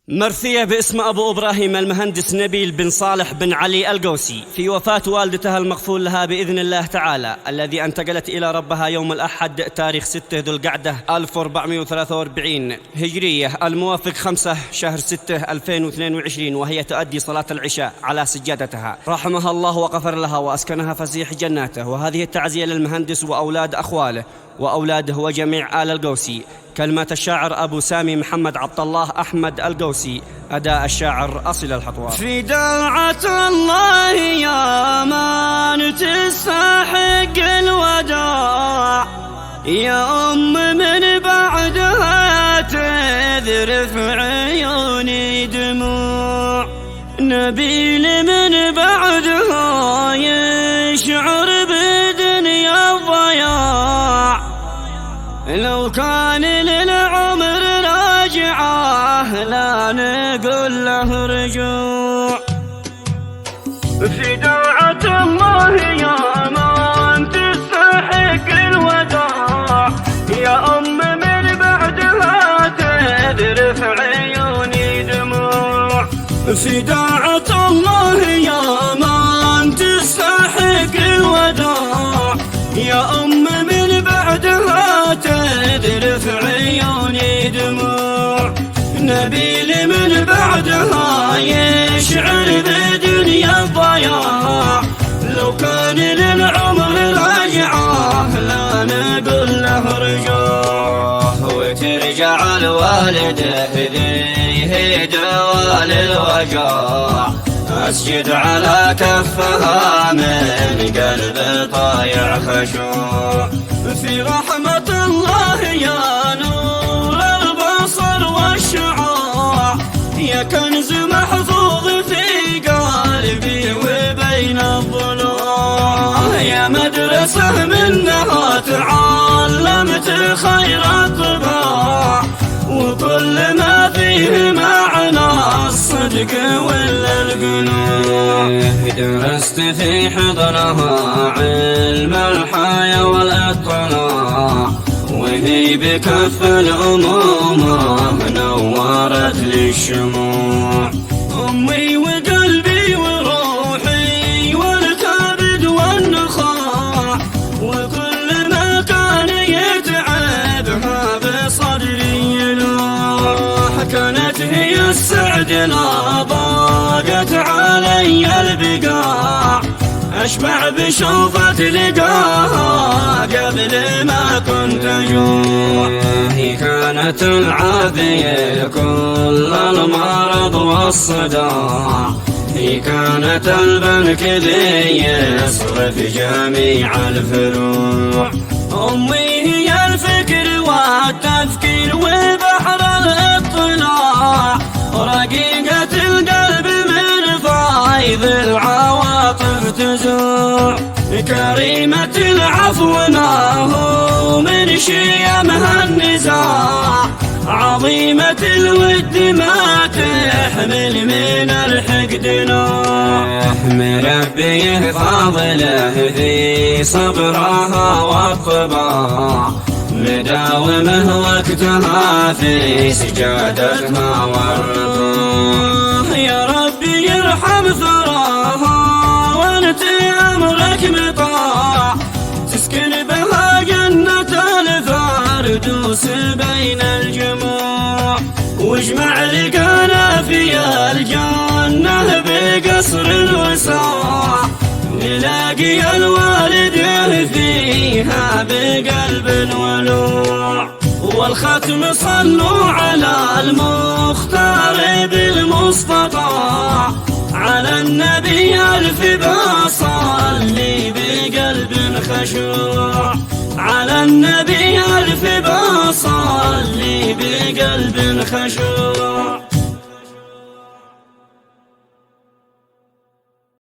مرثية باسم أبو إبراهيم المهندس نبيل بن صالح بن علي القوسي في وفاة والدتها المغفور لها بإذن الله تعالى، الذي انتقلت إلى ربها يوم الأحد تاريخ 6 ذو القعدة 1443 هجرية، الموافق 5 شهر 6 2022، وهي تؤدي صلاة العشاء على سجادتها، رحمها الله وغفر لها وأسكنها فسيح جناته. وهذه التعزية للمهندس وأولاد أخواله وأولاده وجميع آل القوسي. كلمة الشاعر أبو سامي محمد عبد الله أحمد القوسي، أداء الشاعر أصل الحطوة. في داعة الله يا من تستحق الوداع، يا أم من بعدها تذرف عيوني دموع، نبيل من بعدها يشعر بدنيا الضياع، لو كان للعمر راجعه لا نقول له رجوع. في داعة الله يا من تستحق الوداع، يا أم من بعدها تذرف عيوني دموع. في داعة الله يا من تستحق الوداع، يا أم من بعدها تذرف عيوني دموع، نبيل من بعدها يشعر بدنيا الضياع، لو كان للعمر راجعه لا نقول له رجوع. وترجع الوالده ذي دوال الوجاع، أسجد على كفها من قلب طايع خشوع. في رحمة الله يا نور البصر والشعاع، يا كنز محفوظ في قلبي وبين الضلوع، يا مدرسة منها تعلمت خير الطباع، وكل ما فيه معنى الصدق ولا القنوع. درست في حضنها علم الحياة والاطلاع، وهي بكف الأمومة نورت للشموع. أمي وقلبي وروحي والكبد والنخاع، وكل ما كان يتعبها بصدري يلوح، كانت هي السعد لا ضاقت علي البقاع، أشبع بشوفة لقاها قبل ما كنت أجوع. هي كانت العافية كل المرض والصداع، هي كانت البنك ذي يصرف جميع الفروع. أمي هي الفكر والتفكير وبحر الاطلاع، رقيقة القلب من فايض العواطف تزوع، كريمة العفو ما هو من شيمها النزاع، عظيمة الود ما تحمل من الحقد نوع. مربي فاضله في صبرها والطباع، مداومه وقتها في سجادتها والرضا. يا ربي يرحم ثراها وانت امرك مطاع، تسكن بها جنة الفردوس بين الجموع، واجمع لقانا في الجنة بقصر الوساع، نلاقي الوالد فيها بقلب ولوع. والختم صلوا على المختار بالمصطفى، على النبي ألف بصلي بقلب خشوع، على النبي ألف بصلي بقلب خشوع.